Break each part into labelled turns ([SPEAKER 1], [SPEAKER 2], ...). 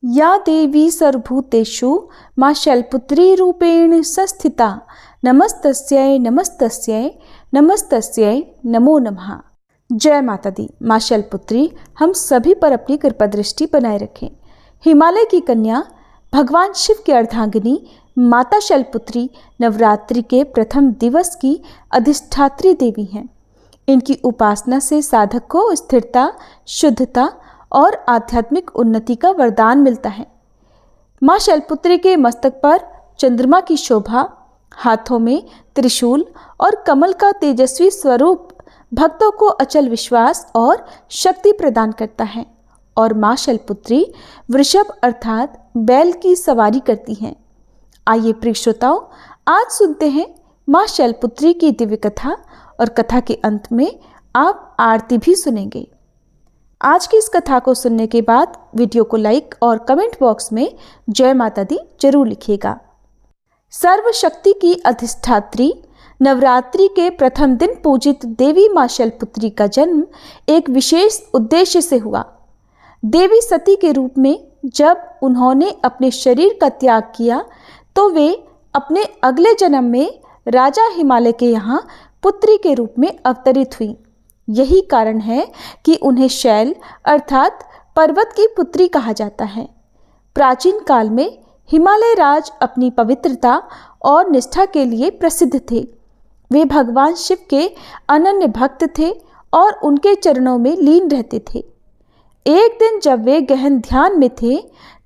[SPEAKER 1] या देवी सर्वभूतेषु मां शैलपुत्री रूपेण संस्थिता नमस्तस्यै नमस्तस्यै नमस्तस्यै नमो नमः। जय माता दी। मां शैलपुत्री हम सभी पर अपनी कृपा दृष्टि बनाए रखें। हिमालय की कन्या भगवान शिव की अर्धांगिनी माता शैलपुत्री नवरात्रि के प्रथम दिवस की अधिष्ठात्री देवी हैं। इनकी उपासना से साधक को स्थिरता, शुद्धता और आध्यात्मिक उन्नति का वरदान मिलता है। मां शैलपुत्री के मस्तक पर चंद्रमा की शोभा, हाथों में त्रिशूल और कमल का तेजस्वी स्वरूप भक्तों को अचल विश्वास और शक्ति प्रदान करता है। और मां शैलपुत्री वृषभ अर्थात बैल की सवारी करती हैं। आइए प्रिय श्रोताओं, आज सुनते हैं मां शैलपुत्री की दिव्य कथा और कथा के अंत में आप आरती भी सुनेंगे। आज की इस कथा को सुनने के बाद वीडियो को लाइक और कमेंट बॉक्स में जय माता दी जरूर लिखिएगा। सर्वशक्ति की अधिष्ठात्री नवरात्रि के प्रथम दिन पूजित देवी मां शैलपुत्री का जन्म एक विशेष उद्देश्य से हुआ। देवी सती के रूप में जब उन्होंने अपने शरीर का त्याग किया तो वे अपने अगले जन्म में राजा हिमालय के यहाँ पुत्री के रूप में अवतरित हुई। यही कारण है कि उन्हें शैल अर्थात पर्वत की पुत्री कहा जाता है। प्राचीन काल में हिमालय राज अपनी पवित्रता और निष्ठा के लिए प्रसिद्ध थे। वे भगवान शिव के अनन्य भक्त थे और उनके चरणों में लीन रहते थे। एक दिन जब वे गहन ध्यान में थे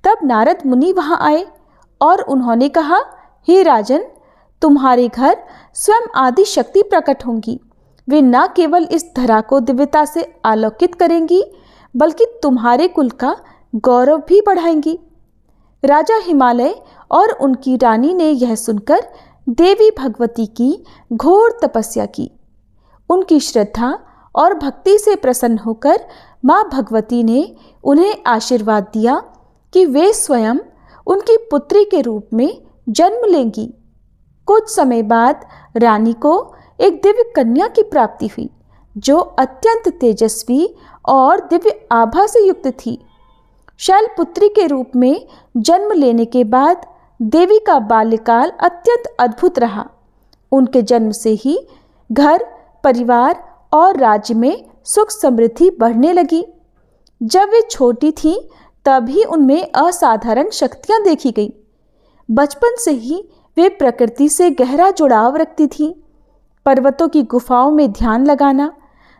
[SPEAKER 1] तब नारद मुनि वहां आए और उन्होंने कहा, हे राजन, तुम्हारे घर स्वयं आदि शक्ति प्रकट होंगी। वे न केवल इस धरा को दिव्यता से आलोकित करेंगी बल्कि तुम्हारे कुल का गौरव भी बढ़ाएंगी। राजा हिमालय और उनकी रानी ने यह सुनकर देवी भगवती की घोर तपस्या की। उनकी श्रद्धा और भक्ति से प्रसन्न होकर मां भगवती ने उन्हें आशीर्वाद दिया कि वे स्वयं उनकी पुत्री के रूप में जन्म लेंगी। कुछ समय बाद रानी को एक दिव्य कन्या की प्राप्ति हुई जो अत्यंत तेजस्वी और दिव्य आभा से युक्त थी। शैलपुत्री के रूप में जन्म लेने के बाद देवी का बाल्यकाल अत्यंत अद्भुत रहा। उनके जन्म से ही घर, परिवार और राज्य में सुख समृद्धि बढ़ने लगी। जब वे छोटी थीं तभी उनमें असाधारण शक्तियां देखी गई। बचपन से ही वे प्रकृति से गहरा जुड़ाव रखती थीं। पर्वतों की गुफाओं में ध्यान लगाना,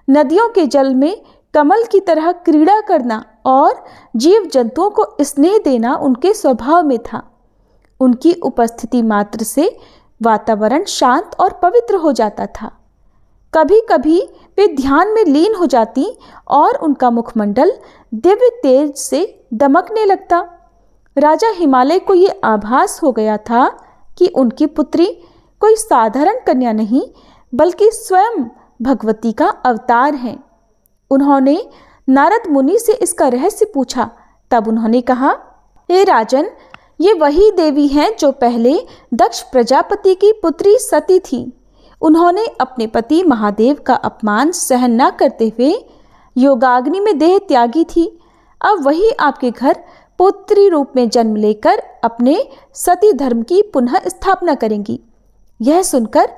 [SPEAKER 1] नदियों के जल में कमल की तरह क्रीड़ा करना और जीव जंतुओं को स्नेह देना उनके स्वभाव में था। उनकी उपस्थिति मात्र से वातावरण शांत और पवित्र हो जाता था। कभी कभी वे ध्यान में लीन हो जाती और उनका मुखमंडल दिव्य तेज से दमकने लगता। राजा हिमालय को ये आभास हो गया था कि उनकी पुत्री कोई साधारण कन्या नहीं बल्कि स्वयं भगवती का अवतार है। उन्होंने नारद मुनि से इसका रहस्य पूछा। तब उन्होंने कहा, हे राजन, ये वही देवी हैं जो पहले दक्ष प्रजापति की पुत्री सती थी। उन्होंने अपने पति महादेव का अपमान सहन न करते हुए योगाग्नि में देह त्यागी थी। अब वही आपके घर पुत्री रूप में जन्म लेकर अपने सती धर्म की पुनः स्थापना करेंगी। यह सुनकर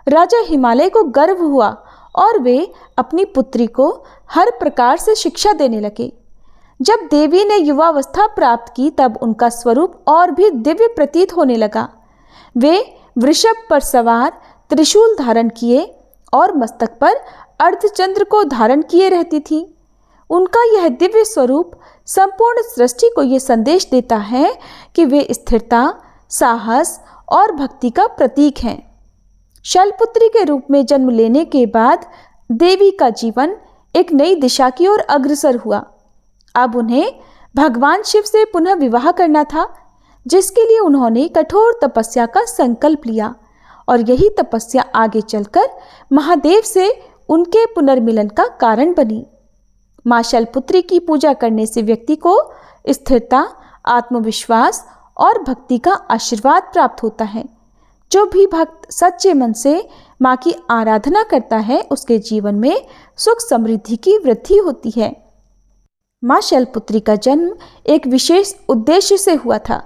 [SPEAKER 1] राजा हिमालय को गर्व हुआ और वे अपनी पुत्री को हर प्रकार से शिक्षा देने लगे। जब देवी ने युवावस्था प्राप्त की तब उनका स्वरूप और भी दिव्य प्रतीत होने लगा। वे वृषभ पर सवार, त्रिशूल धारण किए और मस्तक पर अर्धचंद्र को धारण किए रहती थी। उनका यह दिव्य स्वरूप संपूर्ण सृष्टि को यह संदेश देता है कि वे स्थिरता, साहस और भक्ति का प्रतीक हैं। शैलपुत्री के रूप में जन्म लेने के बाद देवी का जीवन एक नई दिशा की ओर अग्रसर हुआ। अब उन्हें भगवान शिव से पुनः विवाह करना था, जिसके लिए उन्होंने कठोर तपस्या का संकल्प लिया और यही तपस्या आगे चलकर महादेव से उनके पुनर्मिलन का कारण बनी। मां शैलपुत्री की पूजा करने से व्यक्ति को स्थिरता, आत्मविश्वास और भक्ति का आशीर्वाद प्राप्त होता है। जो भी भक्त सच्चे मन से मां की आराधना करता है उसके जीवन में सुख समृद्धि की वृद्धि होती है। माँ शैलपुत्री का जन्म एक विशेष उद्देश्य से हुआ था।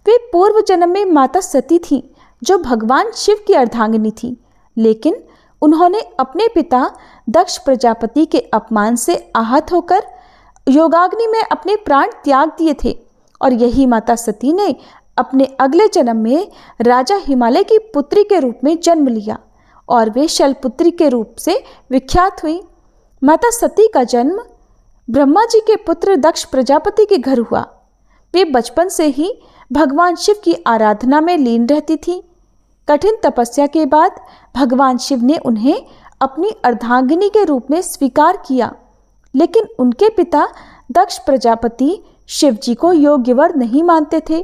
[SPEAKER 1] वे पूर्व जन्म में माता सती थीं, जो भगवान शिव की अर्धांगिनी थी, लेकिन उन्होंने अपने पिता दक्ष प्रजापति के अपमान से आहत होकर योगाग्नि में अपने प्राण त्याग दिए थे और यही माता सती ने अपने अगले जन्म में राजा हिमालय की पुत्री के रूप में जन्म लिया और वे शैलपुत्री के रूप से विख्यात हुई। माता सती का जन्म ब्रह्मा जी के पुत्र दक्ष प्रजापति के घर हुआ। वे बचपन से ही भगवान शिव की आराधना में लीन रहती थीं। कठिन तपस्या के बाद भगवान शिव ने उन्हें अपनी अर्धांगिनी के रूप में स्वीकार किया, लेकिन उनके पिता दक्ष प्रजापति शिव जी को योग्य वर नहीं मानते थे।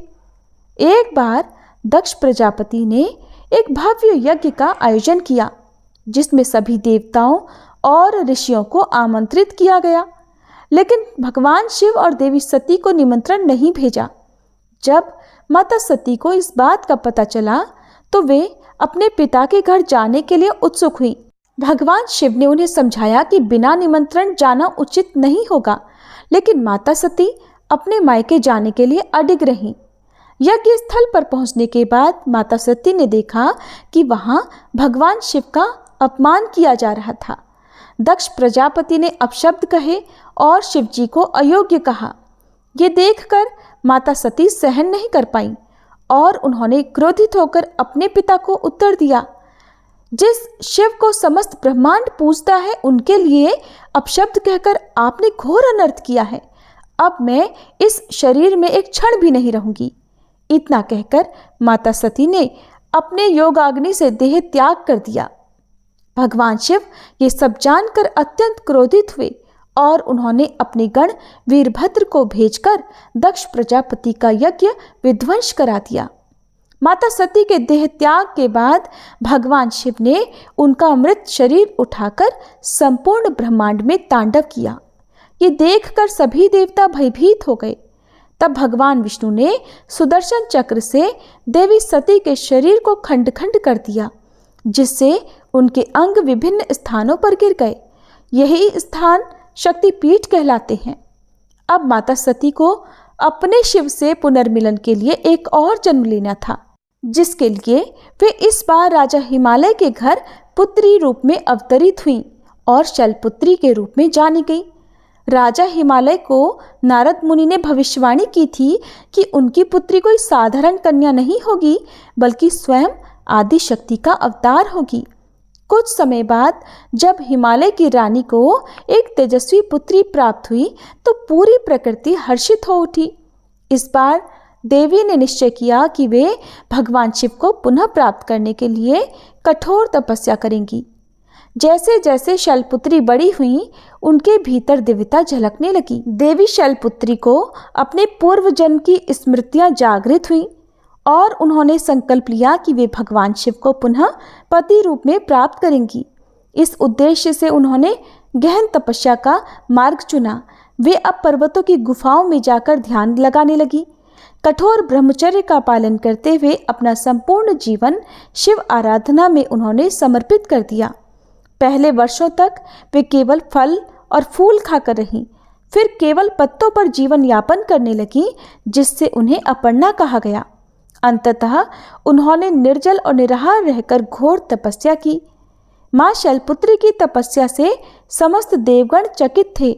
[SPEAKER 1] एक बार दक्ष प्रजापति ने एक भव्य यज्ञ का आयोजन किया, जिसमें सभी देवताओं और ऋषियों को आमंत्रित किया गया, लेकिन भगवान शिव और देवी सती को निमंत्रण नहीं भेजा। जब माता सती को इस बात का पता चला तो वे अपने पिता के घर जाने के लिए उत्सुक हुई। भगवान शिव ने उन्हें समझाया कि बिना निमंत्रण जाना उचित नहीं होगा, लेकिन माता सती अपने मायके जाने के लिए अडिग रहीं। यज्ञ स्थल पर पहुंचने के बाद माता सती ने देखा कि वहां भगवान शिव का अपमान किया जा रहा था। दक्ष प्रजापति ने अपशब्द कहे और शिव जी को अयोग्य कहा। ये देखकर माता सती सहन नहीं कर पाई और उन्होंने क्रोधित होकर अपने पिता को उत्तर दिया, जिस शिव को समस्त ब्रह्मांड पूजता है उनके लिए अपशब्द कहकर आपने घोर अनर्थ किया है। अब मैं इस शरीर में एक क्षण भी नहीं रहूंगी। इतना कहकर माता सती ने अपने योगाग्नि से देह त्याग कर दिया। भगवान शिव ये सब जानकर अत्यंत क्रोधित हुए और उन्होंने अपने गण वीरभद्र को भेजकर दक्ष प्रजापति का यज्ञ विध्वंस करा दिया। माता सती के देह त्याग के बाद भगवान शिव ने उनका मृत शरीर उठाकर संपूर्ण ब्रह्मांड में तांडव किया। ये देखकर सभी देवता भयभीत हो गए। तब भगवान विष्णु ने सुदर्शन चक्र से देवी सती के शरीर को खंड खंड कर दिया, जिससे उनके अंग विभिन्न स्थानों पर गिर गए। यही स्थान शक्तिपीठ कहलाते हैं। अब माता सती को अपने शिव से पुनर्मिलन के लिए एक और जन्म लेना था, जिसके लिए वे इस बार राजा हिमालय के घर पुत्री रूप में अवतरित हुई और शैलपुत्री के रूप में जानी गई। राजा हिमालय को नारद मुनि ने भविष्यवाणी की थी कि उनकी पुत्री कोई साधारण कन्या नहीं होगी, बल्कि स्वयं आदि शक्ति का अवतार होगी। कुछ समय बाद जब हिमालय की रानी को एक तेजस्वी पुत्री प्राप्त हुई तो पूरी प्रकृति हर्षित हो उठी। इस बार देवी ने निश्चय किया कि वे भगवान शिव को पुनः प्राप्त करने के लिए कठोर तपस्या करेंगी। जैसे जैसे शैलपुत्री बड़ी हुई, उनके भीतर दिव्यता झलकने लगी। देवी शैलपुत्री को अपने पूर्व जन्म की स्मृतियां जागृत हुई और उन्होंने संकल्प लिया कि वे भगवान शिव को पुनः पति रूप में प्राप्त करेंगी। इस उद्देश्य से उन्होंने गहन तपस्या का मार्ग चुना। वे अब पर्वतों की गुफाओं में जाकर ध्यान लगाने लगी। कठोर ब्रह्मचर्य का पालन करते हुए अपना संपूर्ण जीवन शिव आराधना में उन्होंने समर्पित कर दिया। पहले वर्षों तक वे केवल फल और फूल खाकर रहीं, फिर केवल पत्तों पर जीवन यापन करने लगी, जिससे उन्हें अपर्णा कहा गया। अंततः उन्होंने निर्जल और निराहार रहकर घोर तपस्या की। माँ शैलपुत्री की तपस्या से समस्त देवगण चकित थे।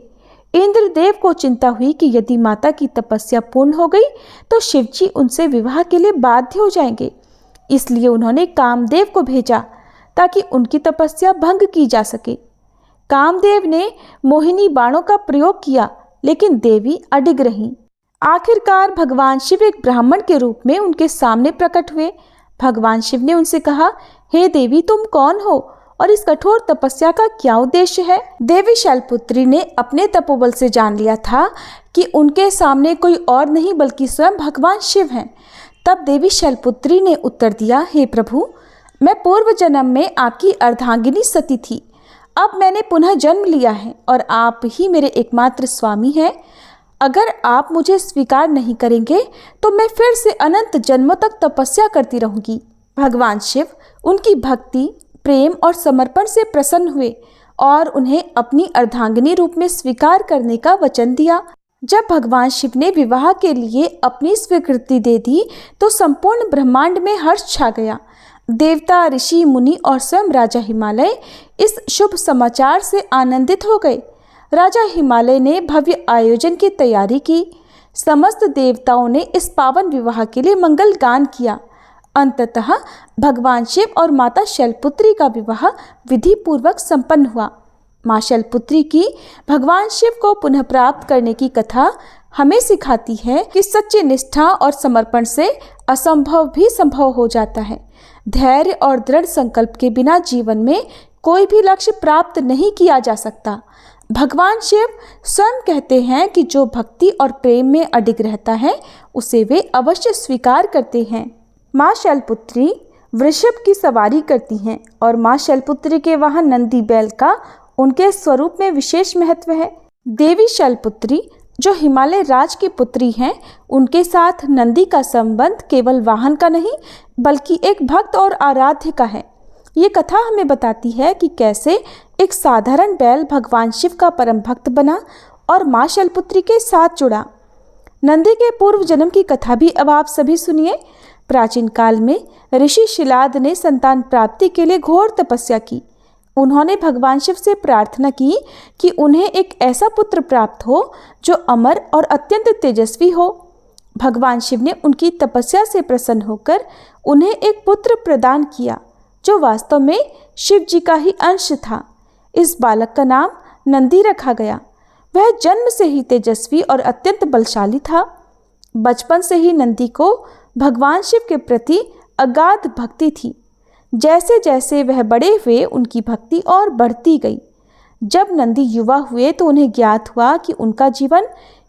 [SPEAKER 1] इंद्रदेव को चिंता हुई कि यदि माता की तपस्या पूर्ण हो गई तो शिवजी उनसे विवाह के लिए बाध्य हो जाएंगे। इसलिए उन्होंने कामदेव को भेजा ताकि उनकी तपस्या भंग की जा सके। कामदेव ने मोहिनी बाणों का प्रयोग किया, लेकिन देवी अडिग रहीं। आखिरकार भगवान शिव एक ब्राह्मण के रूप में उनके सामने प्रकट हुए। भगवान शिव ने उनसे कहा, हे देवी, तुम कौन हो और इस कठोर तपस्या का क्या उद्देश्य है? देवी शैलपुत्री ने अपने तपोबल से जान लिया था कि उनके सामने कोई और नहीं बल्कि स्वयं भगवान शिव हैं। तब देवी शैलपुत्री ने उत्तर दिया, हे प्रभु, मैं पूर्व जन्म में आपकी अर्धांगिनी सती थी। अब मैंने पुनः जन्म लिया है और आप ही मेरे एकमात्र स्वामी हैं। अगर आप मुझे स्वीकार नहीं करेंगे तो मैं फिर से अनंत जन्मों तक तपस्या करती रहूंगी। भगवान शिव उनकी भक्ति, प्रेम और समर्पण से प्रसन्न हुए और उन्हें अपनी अर्धांगिनी रूप में स्वीकार करने का वचन दिया। जब भगवान शिव ने विवाह के लिए अपनी स्वीकृति दे दी तो संपूर्ण ब्रह्मांड में हर्ष छा गया। देवता, ऋषि, मुनि और स्वयं राजा हिमालय इस शुभ समाचार से आनंदित हो गए। राजा हिमालय ने भव्य आयोजन की तैयारी की। समस्त देवताओं ने इस पावन विवाह के लिए मंगल गान किया। अंततः भगवान शिव और माता शैलपुत्री का विवाह विधि पूर्वक संपन्न हुआ। माँ शैलपुत्री की भगवान शिव को पुनः प्राप्त करने की कथा हमें सिखाती है कि सच्ची निष्ठा और समर्पण से असंभव भी संभव हो जाता है। धैर्य और दृढ़ संकल्प के बिना जीवन में कोई भी लक्ष्य प्राप्त नहीं किया जा सकता। भगवान शिव स्वयं कहते हैं कि जो भक्ति और प्रेम में अडिग रहता है उसे वे अवश्य स्वीकार करते हैं। माँ शैलपुत्री वृषभ की सवारी करती हैं और माँ शैलपुत्री के वाहन नंदी बैल का उनके स्वरूप में विशेष महत्व है। देवी शैलपुत्री जो हिमालय राज की पुत्री हैं, उनके साथ नंदी का संबंध केवल वाहन का नहीं बल्कि एक भक्त और आराध्य का है। ये कथा हमें बताती है कि कैसे एक साधारण बैल भगवान शिव का परम भक्त बना और माँ शैलपुत्री के साथ जुड़ा। नंदी के पूर्व जन्म की कथा भी अब आप सभी सुनिए। प्राचीन काल में ऋषि शिलाद ने संतान प्राप्ति के लिए घोर तपस्या की। उन्होंने भगवान शिव से प्रार्थना की कि उन्हें एक ऐसा पुत्र प्राप्त हो जो अमर और अत्यंत तेजस्वी हो। भगवान शिव ने उनकी तपस्या से प्रसन्न होकर उन्हें एक पुत्र प्रदान किया जो वास्तव में शिव जी का ही अंश था। इस बालक का नाम नंदी रखा गया। वह जन्म से ही तेजस्वी और अत्यंत बलशाली था। बचपन से ही नंदी को भगवान शिव के प्रति अगाध भक्ति थी। जैसे जैसे वह बड़े हुए उनकी भक्ति और बढ़ती गई। जब नंदी युवा हुए तो उन्हें ज्ञात हुआ कि उनका जीवन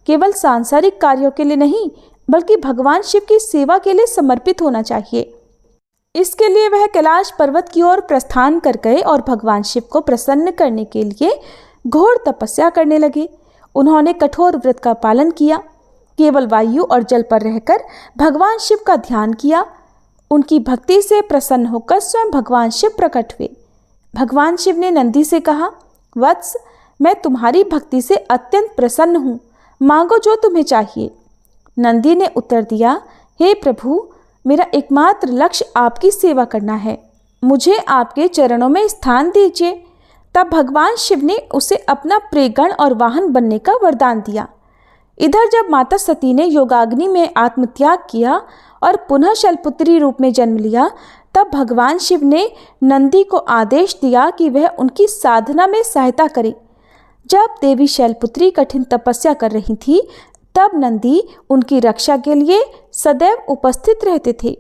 [SPEAKER 1] केवल सांसारिक कार्यों के लिए नहीं बल्कि भगवान शिव की सेवा के लिए समर्पित होना चाहिए। इसके लिए वह कैलाश पर्वत की ओर प्रस्थान कर गए और भगवान शिव को प्रसन्न करने के लिए घोर तपस्या करने लगे। उन्होंने कठोर व्रत का पालन किया, केवल वायु और जल पर रहकर भगवान शिव का ध्यान किया। उनकी भक्ति से प्रसन्न होकर स्वयं भगवान शिव प्रकट हुए। भगवान शिव ने नंदी से कहा, वत्स, मैं तुम्हारी भक्ति से अत्यंत प्रसन्न हूँ, मांगो जो तुम्हें चाहिए। नंदी ने उत्तर दिया, हे प्रभु, मेरा एकमात्र लक्ष्य आपकी सेवा करना है, मुझे आपके चरणों में स्थान दीजिए। तब भगवान शिव ने उसे अपना प्रेगण और वाहन बनने का वरदान दिया। इधर जब माता सती ने योगाग्नि में आत्मत्याग किया और पुनः शैलपुत्री रूप में जन्म लिया, तब भगवान शिव ने नंदी को आदेश दिया कि वह उनकी साधना में सहायता करे। जब देवी शैलपुत्री कठिन तपस्या कर रही थी, तब नंदी उनकी रक्षा के लिए सदैव उपस्थित रहते थे।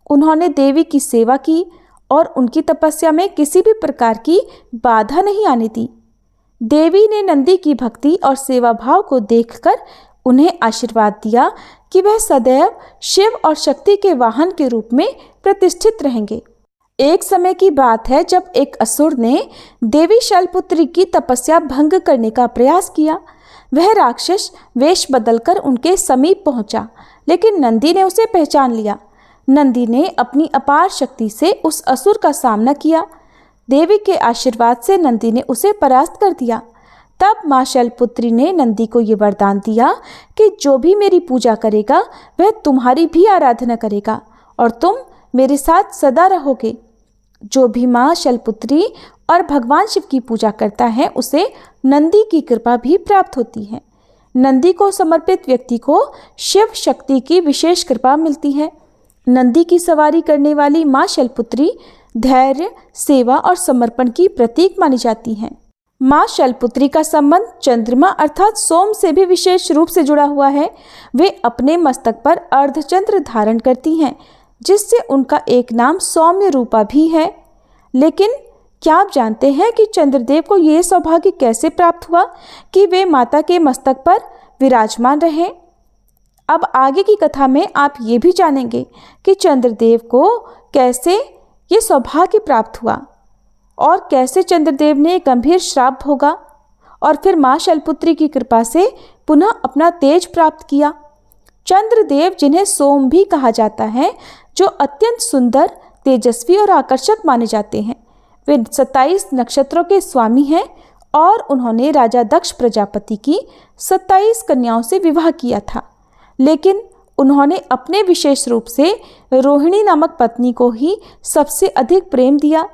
[SPEAKER 1] उन्होंने देवी की सेवा की और उनकी तपस्या में किसी भी प्रकार की बाधा नहीं आने दी। देवी ने नंदी की भक्ति और सेवा भाव को देखकर उन्हें आशीर्वाद दिया कि वह सदैव शिव और शक्ति के वाहन के रूप में प्रतिष्ठित रहेंगे। एक समय की बात है जब एक असुर ने देवी शैलपुत्री की तपस्या भंग करने का प्रयास किया। वह राक्षस वेश बदलकर उनके समीप पहुंचा, लेकिन नंदी ने उसे पहचान लिया। नंदी ने अपनी अपार शक्ति से उस असुर का सामना किया। देवी के आशीर्वाद से नंदी ने उसे परास्त कर दिया। तब माँ शैलपुत्री ने नंदी को ये वरदान दिया कि जो भी मेरी पूजा करेगा वह तुम्हारी भी आराधना करेगा और तुम मेरे साथ सदा रहोगे। जो भी माँ शैलपुत्री और भगवान शिव की पूजा करता है उसे नंदी की कृपा भी प्राप्त होती है। नंदी को समर्पित व्यक्ति को शिव शक्ति की विशेष कृपा मिलती है। नंदी की सवारी करने वाली माँ शैलपुत्री धैर्य, सेवा और समर्पण की प्रतीक मानी जाती हैं। माँ शैलपुत्री का संबंध चंद्रमा अर्थात सोम से भी विशेष रूप से जुड़ा हुआ है। वे अपने मस्तक पर अर्धचंद्र धारण करती हैं, जिससे उनका एक नाम सौम्य रूपा भी है। लेकिन क्या आप जानते हैं कि चंद्रदेव को यह सौभाग्य कैसे प्राप्त हुआ कि वे माता के मस्तक पर विराजमान रहे? अब आगे की कथा में आप ये भी जानेंगे कि चंद्रदेव को कैसे ये सौभाग्य प्राप्त हुआ और कैसे चंद्रदेव ने गंभीर श्राप भोगा और फिर माँ शैलपुत्री की कृपा से पुनः अपना तेज प्राप्त किया। चंद्रदेव, जिन्हें सोम भी कहा जाता है, जो अत्यंत सुंदर, तेजस्वी और आकर्षक माने जाते हैं, वे 27 नक्षत्रों के स्वामी हैं और उन्होंने राजा दक्ष प्रजापति की 27 कन्याओं से विवाह किया था, लेकिन उन्होंने अपने विशेष रूप से रोहिणी नामक पत्नी को ही सबसे अधिक प्रेम दिया,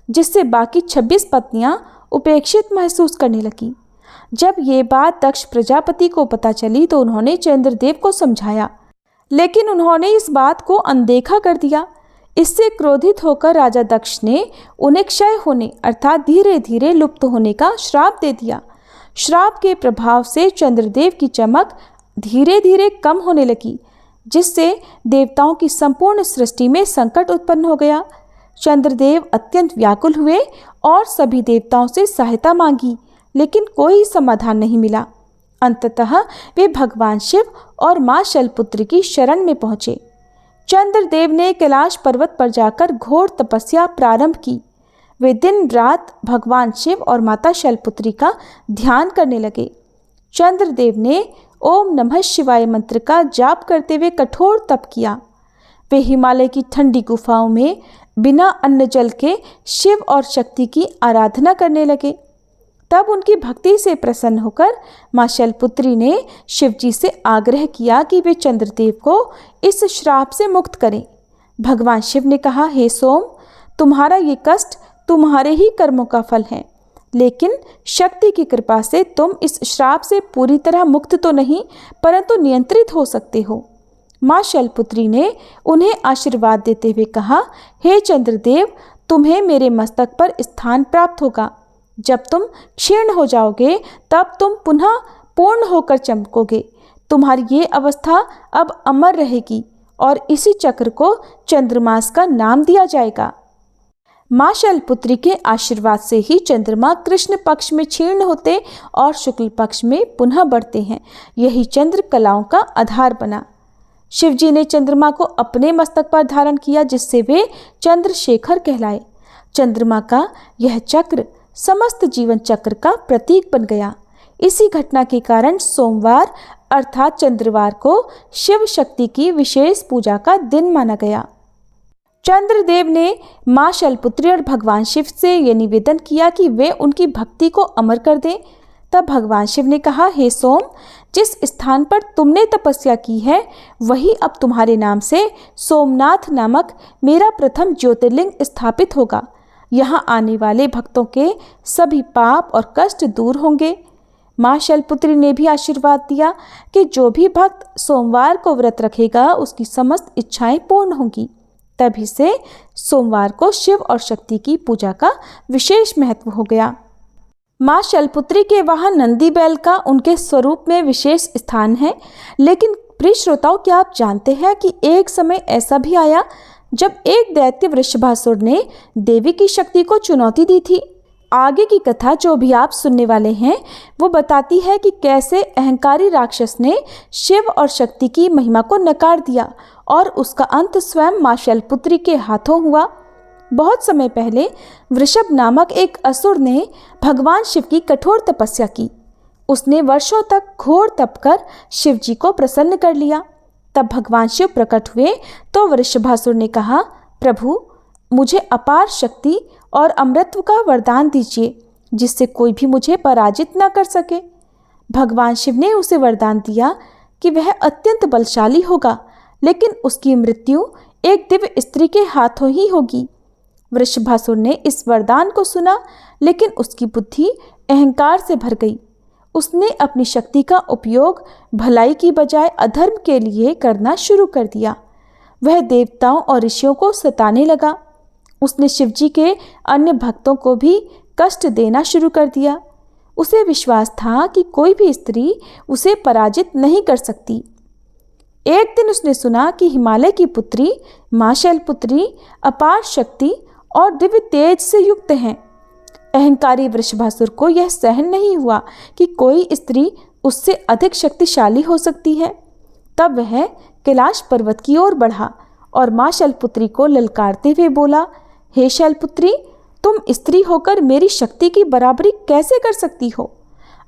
[SPEAKER 1] जिससे बाकी 26 पत्नियां उपेक्षित महसूस करने लगी। जब ये बात दक्ष प्रजापति को पता चली तो उन्होंने चंद्रदेव को समझाया, लेकिन उन्होंने इस बात को अनदेखा कर दिया। इससे क्रोधित होकर राजा दक्ष ने उन्हें क्षय होने अर्थात धीरे धीरे लुप्त होने का श्राप दे दिया। श्राप के प्रभाव से चंद्रदेव की चमक धीरे धीरे कम होने लगी, जिससे देवताओं की संपूर्ण सृष्टि में संकट उत्पन्न हो गया। चंद्रदेव अत्यंत व्याकुल हुए और सभी देवताओं से सहायता मांगी, लेकिन कोई समाधान नहीं मिला। अंततः वे भगवान शिव और मां शैलपुत्री की शरण में पहुंचे। चंद्रदेव ने कैलाश पर्वत पर जाकर घोर तपस्या प्रारंभ की। वे दिन रात भगवान शिव और माता शैलपुत्री का ध्यान करने लगे। चंद्रदेव ने ओम नमः शिवाय मंत्र का जाप करते हुए कठोर तप किया। वे हिमालय की ठंडी गुफाओं में बिना अन्न जल के शिव और शक्ति की आराधना करने लगे। तब उनकी भक्ति से प्रसन्न होकर मां शैलपुत्री ने शिवजी से आग्रह किया कि वे चंद्रदेव को इस श्राप से मुक्त करें। भगवान शिव ने कहा, हे सोम, तुम्हारा ये कष्ट तुम्हारे ही कर्मों का फल है, लेकिन शक्ति की कृपा से तुम इस श्राप से पूरी तरह मुक्त तो नहीं, परंतु नियंत्रित हो सकते हो। मां शैलपुत्री ने उन्हें आशीर्वाद देते हुए कहा, हे चंद्रदेव, तुम्हें मेरे मस्तक पर स्थान प्राप्त होगा। जब तुम क्षीण हो जाओगे तब तुम पुनः पूर्ण होकर चमकोगे। तुम्हारी ये अवस्था अब अमर रहेगी और इसी चक्र को चंद्रमास का नाम दिया जाएगा। मां शैलपुत्री के आशीर्वाद से ही चंद्रमा कृष्ण पक्ष में क्षीण होते और शुक्ल पक्ष में पुनः बढ़ते हैं। यही चंद्र कलाओं का आधार बना। शिवजी ने चंद्रमा को अपने मस्तक पर धारण किया, जिससे वे चंद्रशेखर कहलाए। चंद्रमा का यह चक्र समस्त जीवन चक्र का प्रतीक बन गया। इसी घटना के कारण सोमवार अर्थात चंद्रवार को शिव शक्ति की विशेष पूजा का दिन माना गया। चंद्रदेव ने मां शैलपुत्री और भगवान शिव से यह निवेदन किया कि वे उनकी भक्ति को अमर कर दें। तब भगवान शिव ने कहा, हे सोम, जिस स्थान पर तुमने तपस्या की है वही अब तुम्हारे नाम से सोमनाथ नामक मेरा प्रथम ज्योतिर्लिंग स्थापित होगा। यहाँ आने वाले भक्तों के सभी पाप और कष्ट दूर होंगे। मां शैलपुत्री ने भी आशीर्वाद दिया कि जो भी भक्त सोमवार को व्रत रखेगा उसकी समस्त इच्छाएं पूर्ण होंगी। तभी से सोमवार को शिव और शक्ति की पूजा का विशेष महत्व हो गया। मां शैलपुत्री के वहां नंदी बैल का उनके स्वरूप में विशेष स्थान है। लेकिन प्रिय श्रोताओं, क्या आप जानते हैं कि एक समय ऐसा भी आया जब एक दैत्य वृषभासुर ने देवी की शक्ति को चुनौती दी थी। आगे की कथा जो भी आप सुनने वाले हैं वो बताती है कि कैसे अहंकारी राक्षस ने शिव और शक्ति की महिमा को नकार दिया और उसका अंत स्वयं मां शैलपुत्री के हाथों हुआ। बहुत समय पहले वृषभ नामक एक असुर ने भगवान शिव की कठोर तपस्या की। उसने वर्षों तक घोर तप कर शिव जी को प्रसन्न कर लिया। तब भगवान शिव प्रकट हुए तो वृषभासुर ने कहा, प्रभु, मुझे अपार शक्ति और अमृतत्व का वरदान दीजिए, जिससे कोई भी मुझे पराजित न कर सके। भगवान शिव ने उसे वरदान दिया कि वह अत्यंत बलशाली होगा, लेकिन उसकी मृत्यु एक दिव्य स्त्री के हाथों ही होगी। वृषभासुर ने इस वरदान को सुना, लेकिन उसकी बुद्धि अहंकार से भर गई। उसने अपनी शक्ति का उपयोग भलाई की बजाय अधर्म के लिए करना शुरू कर दिया। वह देवताओं और ऋषियों को सताने लगा। उसने शिवजी के अन्य भक्तों को भी कष्ट देना शुरू कर दिया। उसे विश्वास था कि कोई भी स्त्री उसे पराजित नहीं कर सकती। एक दिन उसने सुना कि हिमालय की पुत्री मां शैलपुत्री अपार शक्ति और दिव्य तेज से युक्त हैं। अहंकारी वृषभासुर को यह सहन नहीं हुआ कि कोई स्त्री उससे अधिक शक्तिशाली हो सकती है। तब वह कैलाश पर्वत की ओर बढ़ा और मां शैलपुत्री को ललकारते हुए बोला, हे शैलपुत्री, तुम स्त्री होकर मेरी शक्ति की बराबरी कैसे कर सकती हो?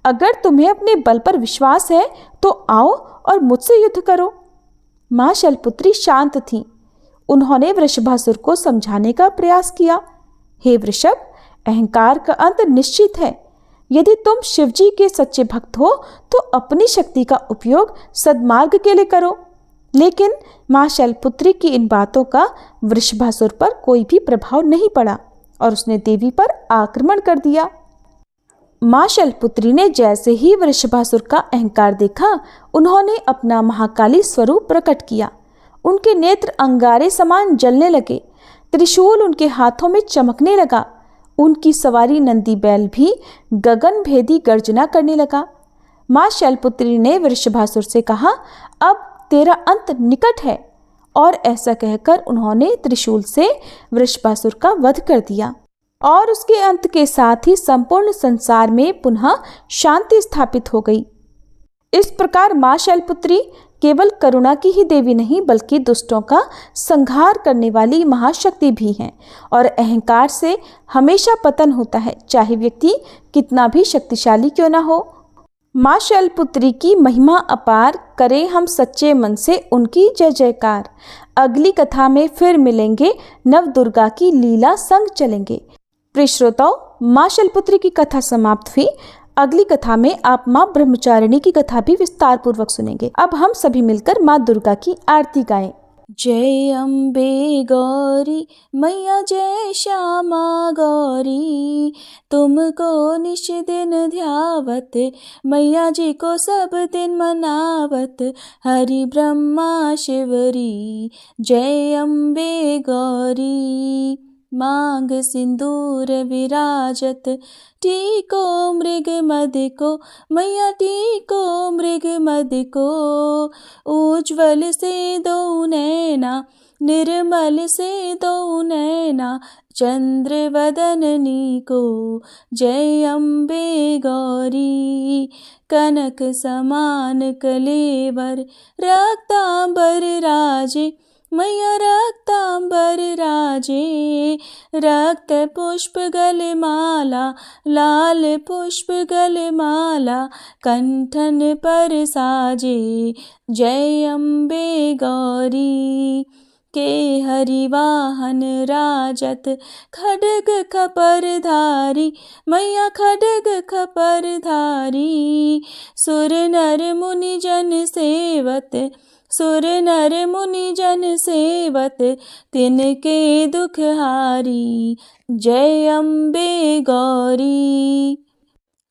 [SPEAKER 1] अगर तुम्हें अपने बल पर विश्वास है तो आओ और मुझसे युद्ध करो। मां शैलपुत्री शांत थीं। उन्होंने वृषभासुर को समझाने का प्रयास किया, हे वृषभ, अहंकार का अंत निश्चित है। यदि तुम शिवजी के सच्चे भक्त हो तो अपनी शक्ति का उपयोग सद्मार्ग के लिए करो। लेकिन माँ शैलपुत्री की इन बातों का वृषभासुर पर कोई भी प्रभाव नहीं पड़ा और उसने देवी पर आक्रमण कर दिया। माँ शैलपुत्री ने जैसे ही वृषभासुर का अहंकार देखा, उन्होंने अपना महाकाली स्वरूप प्रकट किया। उनके नेत्र अंगारे समान जलने लगे, त्रिशूल उनके हाथों में चमकने लगा। उनकी सवारी नंदी बैल भी गगन भेदी गर्जना करने लगा। माँ शैलपुत्री ने वृषभासुर से कहा, अब तेरा अंत निकट है। और ऐसा कहकर उन्होंने त्रिशूल से वृषभासुर का वध कर दिया और उसके अंत के साथ ही संपूर्ण संसार में पुनः शांति स्थापित हो गई। इस प्रकार माँ शैलपुत्री केवल करुणा की ही देवी नहीं बल्कि दुष्टों का संहार करने वाली महाशक्ति भी हैं। और अहंकार से हमेशा पतन होता है, चाहे व्यक्ति कितना भी शक्तिशाली क्यों ना हो। माँ शैलपुत्री की महिमा अपार, करें हम सच्चे मन से उनकी जय जयकार। अगली कथा में फिर मिलेंगे, नव दुर्गा की लीला संग चलेंगे। प्रिय श्रोताओ, माँ शैलपुत्री की कथा समाप्त हुई। अगली कथा में आप माँ ब्रह्मचारिणी की कथा भी विस्तार पूर्वक सुनेंगे। अब हम सभी मिलकर माँ दुर्गा की आरती गाएं। जय अम्बे गौरी मैया, जय श्यामा गौरी, तुमको निश दिन ध्यावत, मैया जी को सब दिन मनावत, हरि ब्रह्मा शिवरी। जय अम्बे गौरी, मांग सिंदूर विराजत, टीको मृग मद को, मैया टीको मृग मद को, उज्ज्वल से दो नैना, निर्मल से दो नैना, चंद्र वदननी को। जय अम्बे गौरी, कनक समान कलेवर, रक्तांबर राजे, मैया रक्तांबर राजे, रक्त पुष्प गलमाला, लाल पुष्प गलमाला, कंठन पर साजे। जय अम्बे गौरी, के हरिवाहन राजत, खड्ग खपर धारी, मैया खड्ग खपर धारी, सुर नर मुनि जन सेवत, सुर नर मुनि जन सेवत, तिनके दुख हारी। जय अम्बे गौरी,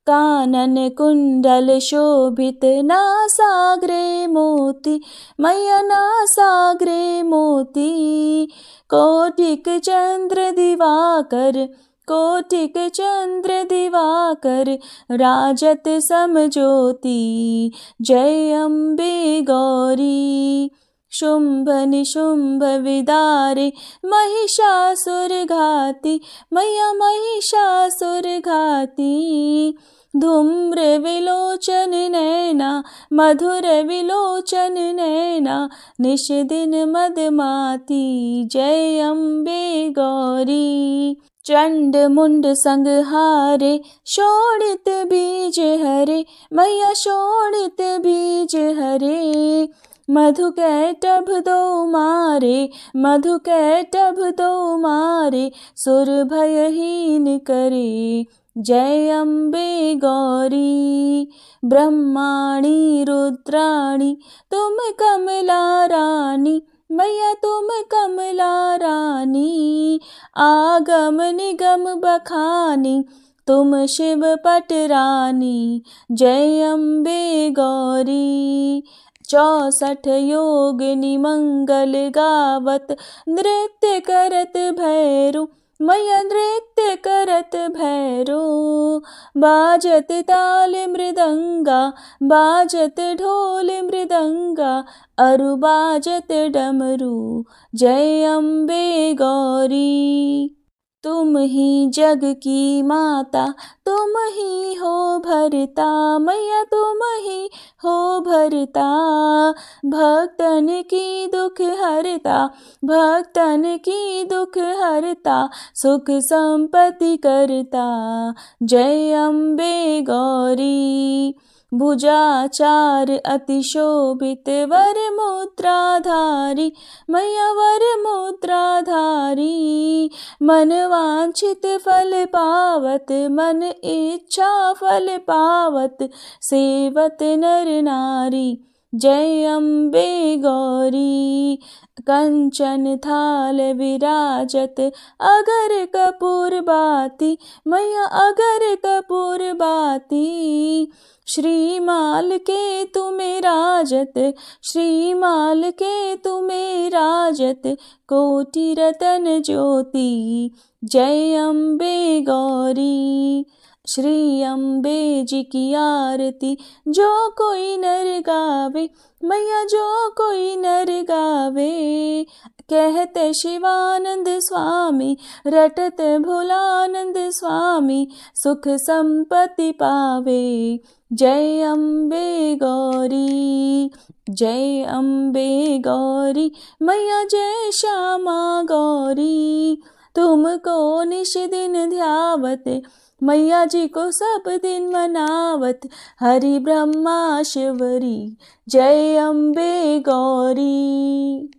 [SPEAKER 1] कानन कुंडल शोभित, नासाग्रे मोती, मैया नासाग्रे मोती, कोटिक चंद्र दिवाकर, कोटिक चंद्र दिवाकर, राजत समज्योति। जय अम्बे गौरी, शुंभ निशुंभ विदारे, महिषासुर घाती, मैया महिषासुर घाती, धूम्र विलोचन नैना, मधुर विलोचन नैना, निश दिन मदमाती। जय अम्बे गौरी, चंड मुंड संहारे, शोणित बीज हरे, मैया शोणित बीज हरे, मधु कैटभ दो मारे, मधु कैटभ दो मारे, सुर भयहीन करे। जय अम्बे गौरी, ब्रह्माणी रुद्राणी, तुम कमला रानी, मैया तुम कमला रानी, आगम निगम बखानी, तुम शिव पट रानी। जय अम्बे गौरी, 64 योगिनी मंगल गावत, नृत्य करत भैरू, मैया नृत्य करत भैरू, बाजत ताल मृदंगा, बाजत ढोल मृदंगा, अरु बाजत डमरू। जय अम्बे गौरी, तुम ही जग की माता, तुम ही हो भरता, मैया तुम ही हो भरता, भक्तन की दुख हरता, भक्तन की दुख हरता, सुख संपत्ति करता। जय अम्बे गौरी, भुजाचार अति शोभित वर मुद्राधारी, मैया वर मुद्राधारी। मन वांछित फल पावत, मन इच्छा फल पावत, सेवत नर नारी। जय अम्बे गौरी। कंचन थाल विराजत, अगर कपूर बाती, मैया अगर कपूर बाती। श्रीमाल के तुम्हें राजत, श्रीमाल के तुम्हें राजत, कोटि रतन ज्योति। जय अम्बे गौरी। श्री अम्बे जी की आरती जो कोई नर गावे, मैया जो कोई नर गावे। कहते शिवानंद स्वामी, रटत भोलानंद स्वामी, सुख संपत्ति पावे। जय अम्बे गौरी। जय अम्बे गौरी, मैया जय श्यामा गौरी। तुमको निश दिन ध्यावत, मैया जी को सब दिन मनावत, हरि ब्रह्मा शिवरी। जय अम्बे गौरी।